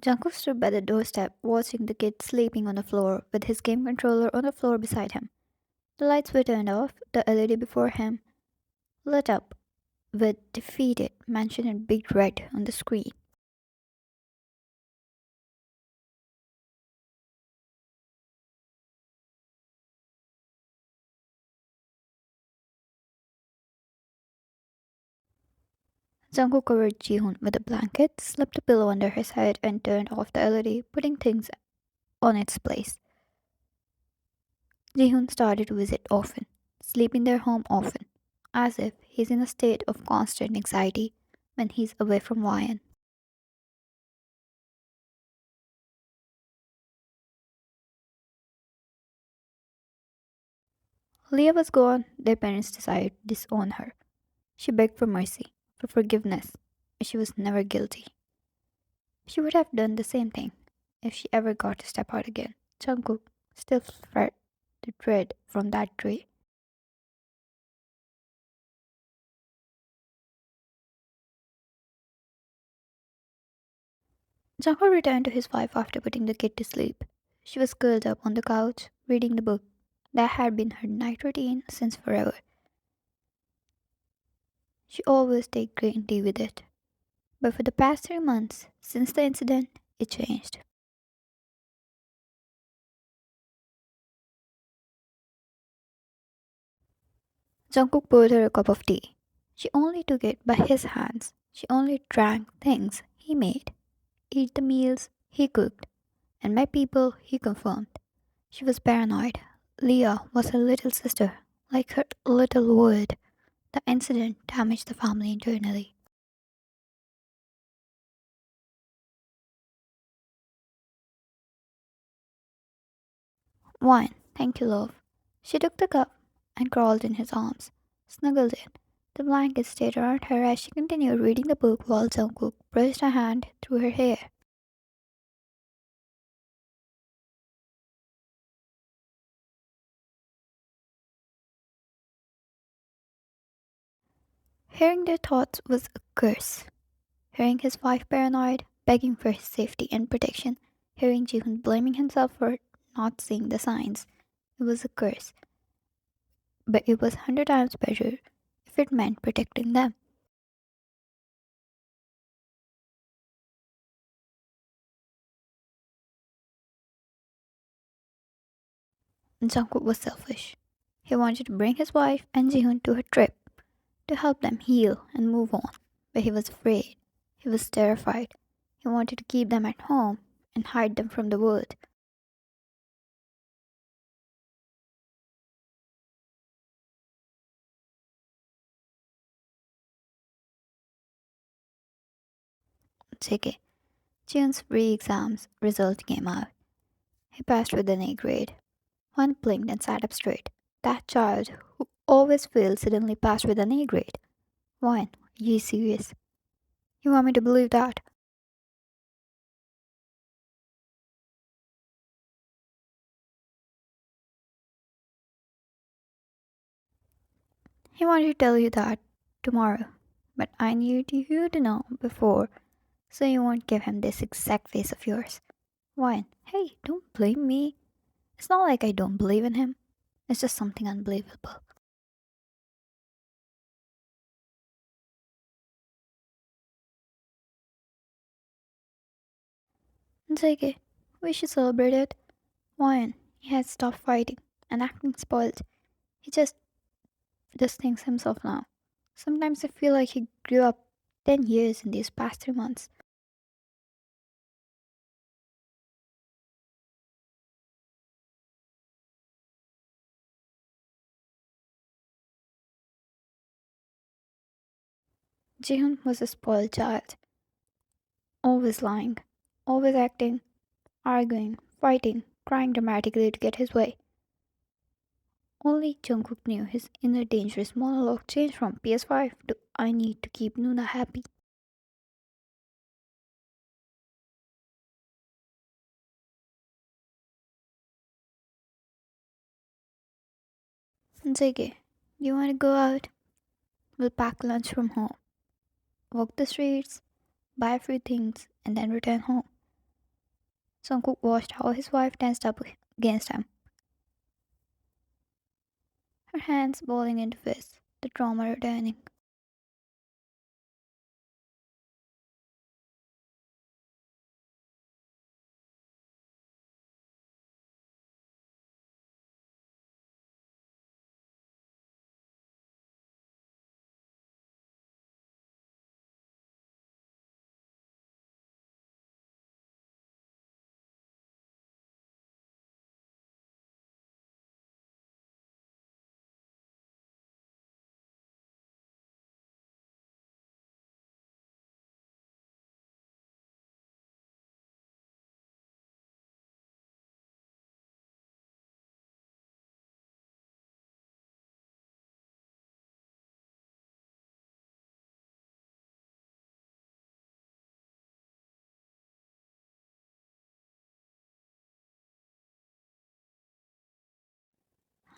Jungkook stood by the doorstep, watching the kid sleeping on the floor with his game controller on the floor beside him. The lights were turned off, the LED before him lit up with defeated mentioned in big red on the screen. Jungkook covered Jihoon with a blanket, slipped a pillow under his head, and turned off the LED, putting things on its place. Jihoon started to visit often, sleep in their home often, as if he's in a state of constant anxiety when he's away from Ryan. Leah was gone, their parents decided to disown her. She begged for mercy, for forgiveness, but she was never guilty. She would have done the same thing if she ever got to step out again. Jungkook still felt the dread from that day. Jungkook returned to his wife after putting the kid to sleep. She was curled up on the couch, reading the book. That had been her night routine since forever. She always take green tea with it. But for the past 3 months, since the incident, it changed. Jungkook poured her a cup of tea. She only took it by his hands. She only drank things he made, ate the meals he cooked, and met people he confirmed. She was paranoid. Leah was her little sister, like her little world. The incident damaged the family internally. Wine, thank you, love. She took the cup and crawled in his arms, snuggled in. The blanket stayed around her as she continued reading the book while Jungkook brushed a hand through her hair. Hearing their thoughts was a curse. Hearing his wife paranoid, begging for his safety and protection, hearing Jihoon blaming himself for not seeing the signs, it was a curse. But it was 100 times better if it meant protecting them. Jungkook was selfish. He wanted to bring his wife and Jihoon to a trip to help them heal and move on, but he was afraid. He was terrified. He wanted to keep them at home and hide them from the world. JK. Jihoon's re-exams result came out. He passed with an A grade. One blinked and sat up straight. That child who always failed suddenly passed with an A grade. Why? Are you serious? You want me to believe that? He wanted to tell you that tomorrow, but I need you to know before so you won't give him this exact face of yours. Why? Hey, don't blame me. It's not like I don't believe in him. It's just something unbelievable. It's okay. We should celebrate it. Why? He has stopped fighting and acting spoiled. He just thinks himself now. Sometimes I feel like he grew up 10 years in these past 3 months. Jihoon was a spoiled child, always lying, always acting, arguing, fighting, crying dramatically to get his way. Only Jungkook knew his inner dangerous monologue changed from PS5 to I need to keep Nuna happy. Ziggy, do you want to go out? We'll pack lunch from home, walk the streets, buy a few things, and then return home. Jungkook watched how his wife tensed up against him, her hands balling into fists, the trauma returning.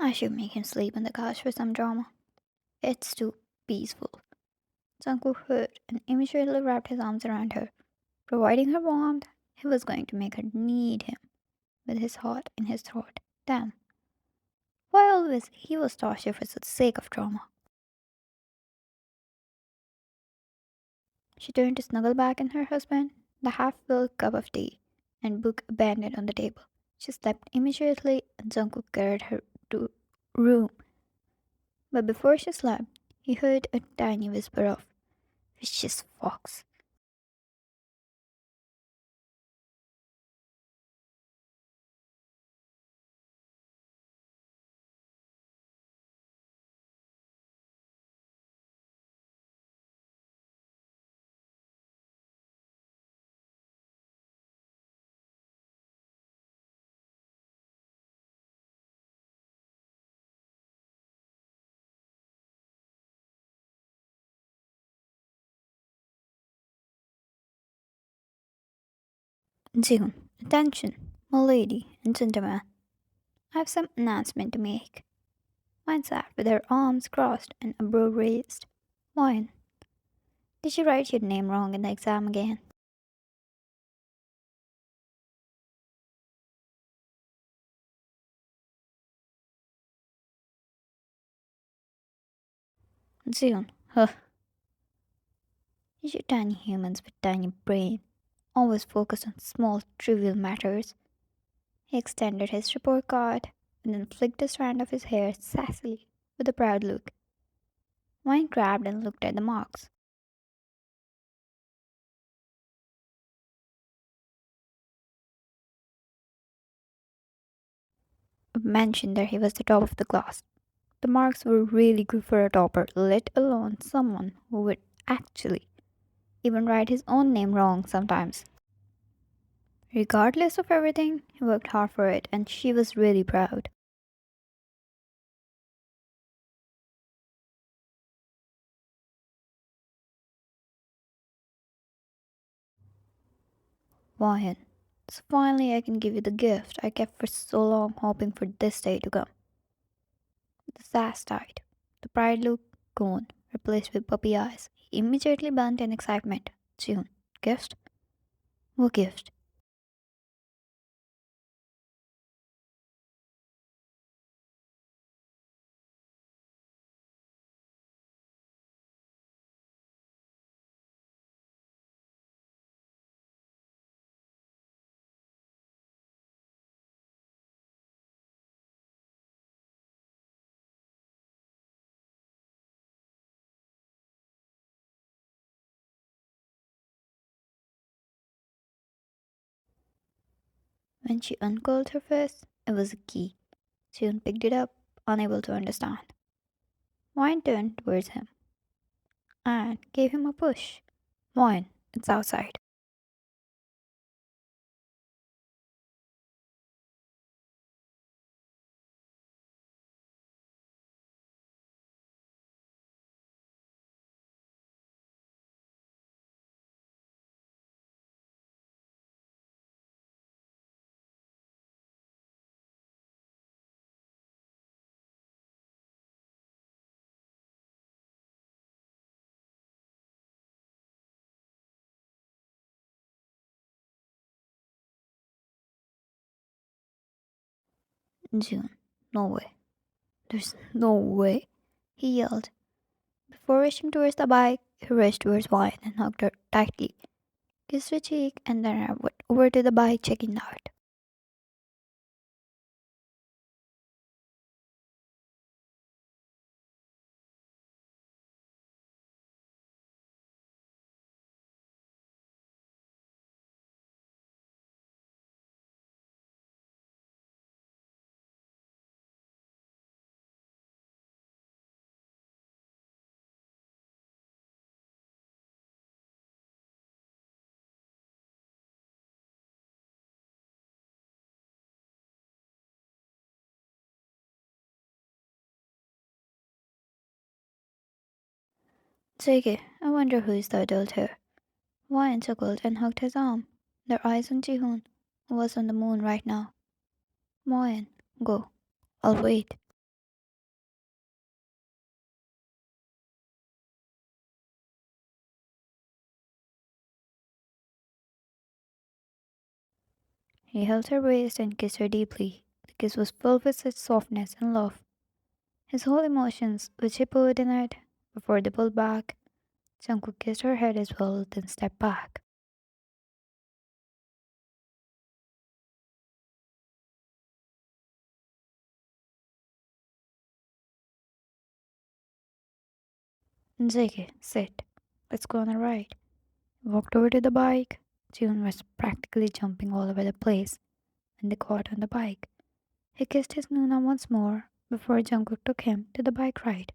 I should make him sleep on the couch for some drama. It's too peaceful. Jungkook heard and immediately wrapped his arms around her, providing her warmth. He was going to make her need him with his heart in his throat. Damn, why always he was tortured for the sake of drama? She turned to snuggle back in her husband, the half-filled cup of tea and book abandoned on the table. She slept immediately and Jungkook carried her to room. But before she slept, he heard a tiny whisper of vicious fox. Jihoon, attention, my lady and gentlemen. I have some announcement to make. Mine sat with her arms crossed and a brow raised. Mine, did you write your name wrong in the exam again? Jihoon, huh, you tiny humans with tiny brain, always focused on small trivial matters. He extended his report card and then flicked a strand of his hair sassily with a proud look. Mine grabbed and looked at the marks. Mentioned that he was the top of the class. The marks were really good for a topper, let alone someone who would actually even write his own name wrong sometimes. Regardless of everything, he worked hard for it, and she was really proud. Ryan, so finally I can give you the gift I kept for so long hoping for this day to come. The sass died. The pride look gone, replaced with puppy eyes. He immediately burnt in excitement. June, gift? What gift? When she uncurled her face, it was a key. June picked it up, unable to understand. Wine turned towards him and gave him a push. Wine, it's outside. June, no way. There's no way, he yelled. Before rushing towards the bike, he rushed towards Wyatt and hugged her tightly, kissed her cheek, and then I went over to the bike, checking out. Jake, I wonder who is the adult here. Wyatt chuckled and hugged his arm, their eyes on Jihoon, who was on the moon right now. Wyatt, go. I'll wait. He held her waist and kissed her deeply. The kiss was filled with such softness and love. His whole emotions, which he poured in it, before they pulled back. Jungkook kissed her head as well, then stepped back. Jake, sit. Let's go on a ride. He walked over to the bike. Jihoon was practically jumping all over the place when they got on the bike. He kissed his Nuna once more before Jungkook took him to the bike ride.